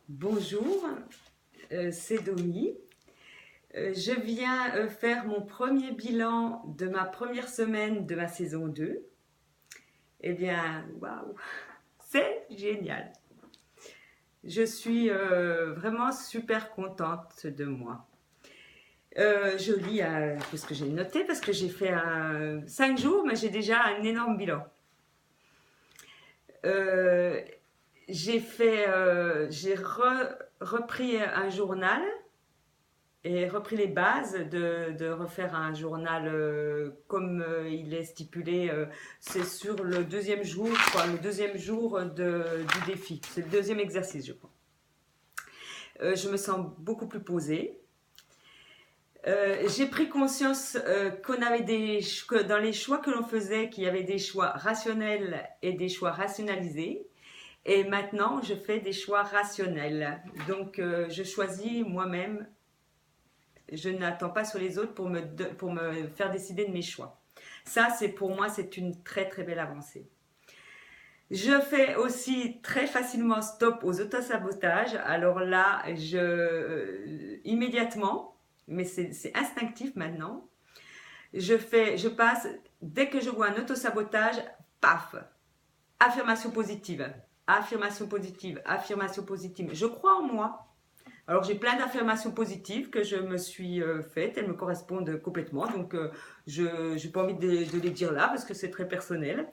Bonjour, c'est Domi. Je viens faire mon premier bilan de ma première semaine de ma saison 2. Eh bien, waouh, c'est génial. Je suis vraiment super contente de moi. Je lis tout ce que j'ai noté parce que j'ai fait 5 jours, mais j'ai déjà un énorme bilan. Euh, j'ai repris un journal et repris les bases de refaire un journal comme il est stipulé. C'est sur le deuxième jour, quoi, le deuxième jour du défi. C'est le deuxième exercice, je crois. Je me sens beaucoup plus posée. J'ai pris conscience qu'on avait que dans les choix que l'on faisait, qu'il y avait des choix rationnels et des choix rationalisés. Et maintenant, je fais des choix rationnels. Donc, je choisis moi-même. Je n'attends pas sur les autres pour me faire décider de mes choix. Ça, c'est pour moi, c'est une très très belle avancée. Je fais aussi très facilement stop aux autosabotages. Alors là, immédiatement, mais c'est instinctif maintenant, je passe, dès que je vois un autosabotage, paf, affirmation positive, affirmation positive, affirmation positive. Je crois en moi. Alors j'ai plein d'affirmations positives que je me suis faites, elles me correspondent complètement, donc je n'ai pas envie de les dire là parce que c'est très personnel.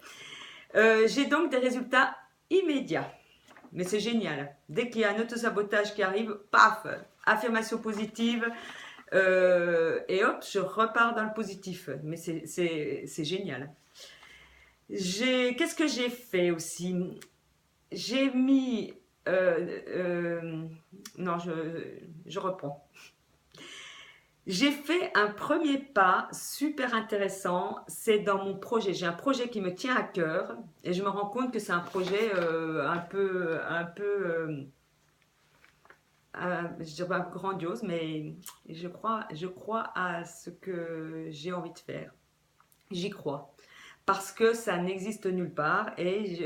J'ai donc des résultats immédiats, mais c'est génial. Dès qu'il y a un autosabotage qui arrive, paf, affirmation positive, et hop, je repars dans le positif. Mais c'est génial. Qu'est-ce que j'ai fait aussi? J'ai mis... non, je reprends. J'ai fait un premier pas super intéressant, c'est dans mon projet. J'ai un projet qui me tient à cœur et je me rends compte que c'est un projet je dirais pas grandiose, mais je crois à ce que j'ai envie de faire. J'y crois parce que ça n'existe nulle part et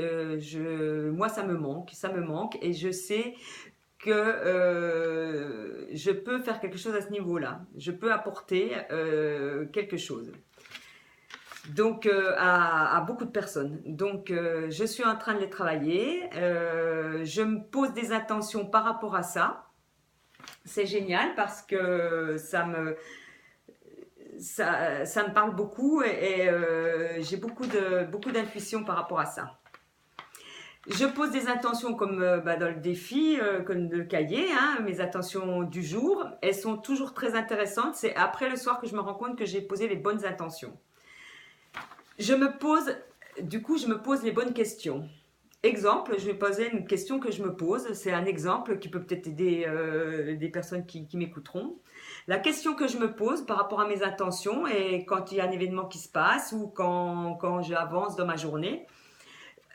moi ça me manque et je sais que je peux faire quelque chose à ce niveau-là. Je peux apporter quelque chose. Donc à beaucoup de personnes. Donc je suis en train de les travailler. Je me pose des intentions par rapport à ça. C'est génial parce que ça me parle beaucoup et j'ai beaucoup d'intuition par rapport à ça. Je pose des intentions comme dans le défi, comme le cahier, hein, mes intentions du jour. Elles sont toujours très intéressantes. C'est après le soir que je me rends compte que j'ai posé les bonnes intentions. Je me pose, je me pose les bonnes questions. Exemple, je vais poser une question que je me pose. C'est un exemple qui peut peut-être aider des personnes qui m'écouteront. La question que je me pose par rapport à mes intentions et quand il y a un événement qui se passe ou quand j'avance dans ma journée,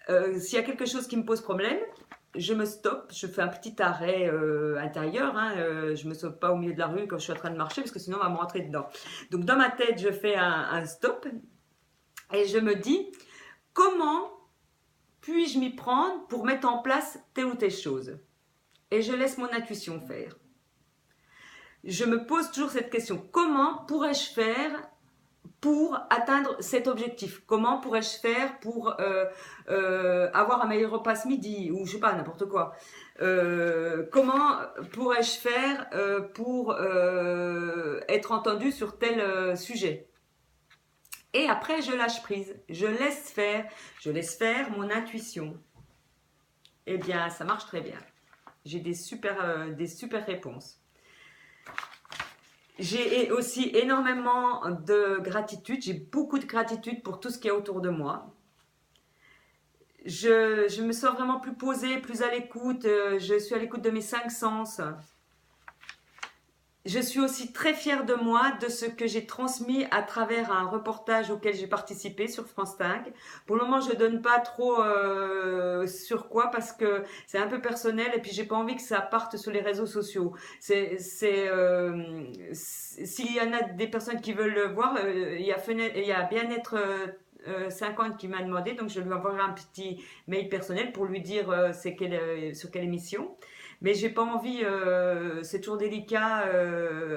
s'il y a quelque chose qui me pose problème, je me stoppe, je fais un petit arrêt intérieur. Hein, je me stoppe pas au milieu de la rue quand je suis en train de marcher parce que sinon on va me rentrer dedans. Donc dans ma tête, je fais un stop et je me dis comment puis-je m'y prendre pour mettre en place telle ou telle chose. Et je laisse mon intuition faire. Je me pose toujours cette question, comment pourrais-je faire pour atteindre cet objectif? Comment pourrais-je faire pour avoir un meilleur repas ce midi? Ou je sais pas, n'importe quoi. Comment pourrais-je faire pour être entendu sur tel sujet? Et après, je lâche prise. Je laisse faire mon intuition. Eh bien, ça marche très bien. J'ai des super réponses. J'ai aussi énormément de gratitude. J'ai beaucoup de gratitude pour tout ce qui est autour de moi. Je me sens vraiment plus posée, plus à l'écoute. Je suis à l'écoute de mes 5 sens. Je suis aussi très fière de moi, de ce que j'ai transmis à travers un reportage auquel j'ai participé sur France 5. Pour le moment, je ne donne pas trop sur quoi parce que c'est un peu personnel et puis j'ai pas envie que ça parte sur les réseaux sociaux. S'il y en a des personnes qui veulent le voir, il y a Bien-être 50 qui m'a demandé, donc je lui enverrai un petit mail personnel pour lui dire sur quelle émission. Mais j'ai pas envie, c'est toujours délicat,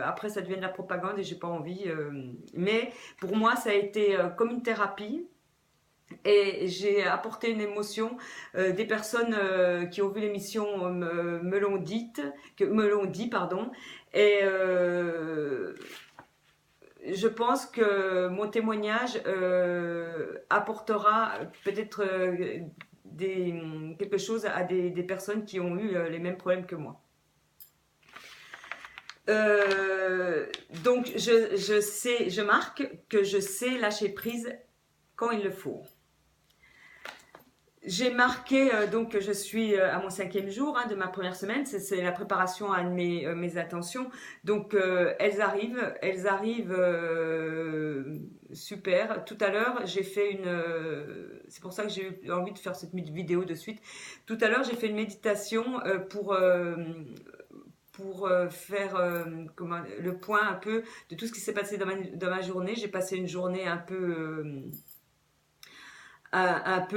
après ça devient de la propagande et j'ai pas envie. Mais pour moi, ça a été comme une thérapie. Et j'ai apporté une émotion. Des personnes qui ont vu l'émission me l'ont dite, me l'ont dit, pardon. Et je pense que mon témoignage apportera peut-être quelque chose à des personnes qui ont eu les mêmes problèmes que moi. Donc je marque que je sais lâcher prise quand il le faut. J'ai marqué donc que je suis à mon 5e jour de ma première semaine. C'est la préparation à mes attentions. Donc elles arrivent super. Tout à l'heure, j'ai fait c'est pour ça que j'ai eu envie de faire cette vidéo de suite. Tout à l'heure, j'ai fait une méditation pour faire le point un peu de tout ce qui s'est passé dans ma journée. J'ai passé une journée un peu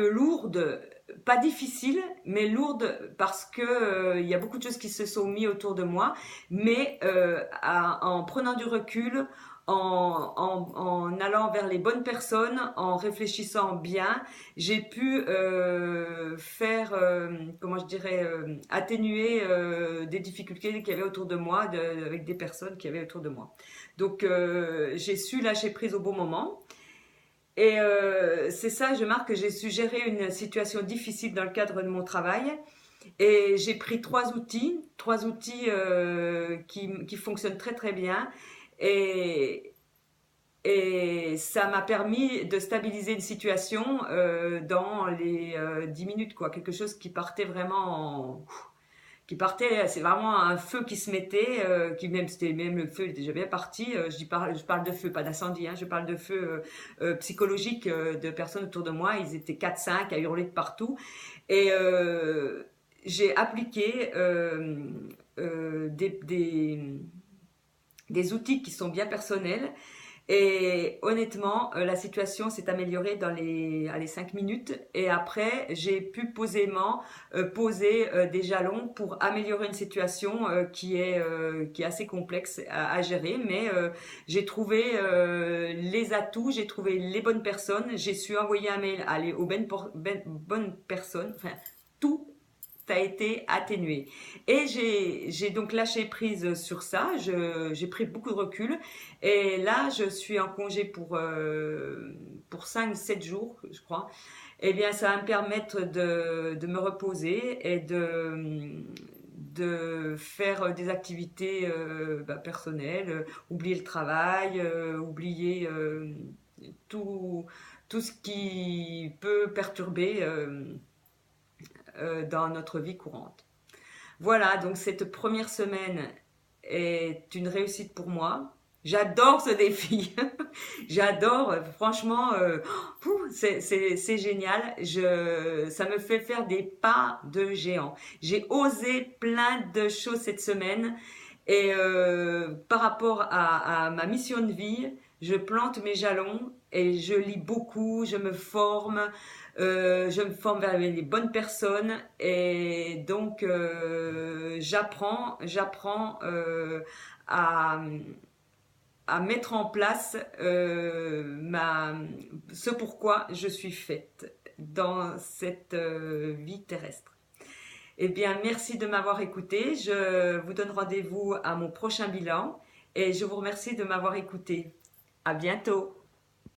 lourde, pas difficile, mais lourde parce que il y a beaucoup de choses qui se sont mises autour de moi, mais en prenant du recul, en allant vers les bonnes personnes, en réfléchissant bien, j'ai pu faire, comment je dirais, atténuer des difficultés qu'il y avait autour de moi, avec des personnes qui avaient autour de moi. Donc j'ai su lâcher prise au bon moment. Et c'est ça, je marque que j'ai su gérer une situation difficile dans le cadre de mon travail. Et j'ai pris trois outils qui fonctionnent très très bien. Et, et ça m'a permis de stabiliser une situation dans les 10 minutes, quoi. Quelque chose qui partait vraiment c'est vraiment un feu qui se mettait, c'était même le feu était déjà bien parti. Je parle de feu, pas d'incendie, je parle de feu psychologique de personnes autour de moi. Ils étaient 4-5 à hurler de partout. Et j'ai appliqué des outils qui sont bien personnels. Et honnêtement, la situation s'est améliorée dans les 5 minutes. Et après, j'ai pu posément poser des jalons pour améliorer une situation qui est assez complexe à gérer. Mais j'ai trouvé les atouts, j'ai trouvé les bonnes personnes. J'ai su envoyer un mail aux bonnes personnes. Enfin, tout a été atténué. Et j'ai donc lâché prise sur ça, j'ai pris beaucoup de recul et là je suis en congé pour 5-7 jours je crois. Eh bien ça va me permettre de me reposer et de faire des activités personnelles, oublier le travail, oublier tout, tout ce qui peut perturber dans notre vie courante. Voilà, donc cette première semaine est une réussite pour moi. J'adore ce défi. J'adore, franchement, c'est génial. Ça me fait faire des pas de géant. J'ai osé plein de choses cette semaine et par rapport à ma mission de vie, je plante mes jalons et je lis beaucoup, je me forme vers les bonnes personnes et donc j'apprends à, à mettre en place ce pourquoi je suis faite dans cette vie terrestre. Eh bien, merci de m'avoir écouté. Je vous donne rendez-vous à mon prochain bilan et je vous remercie de m'avoir écouté. À bientôt.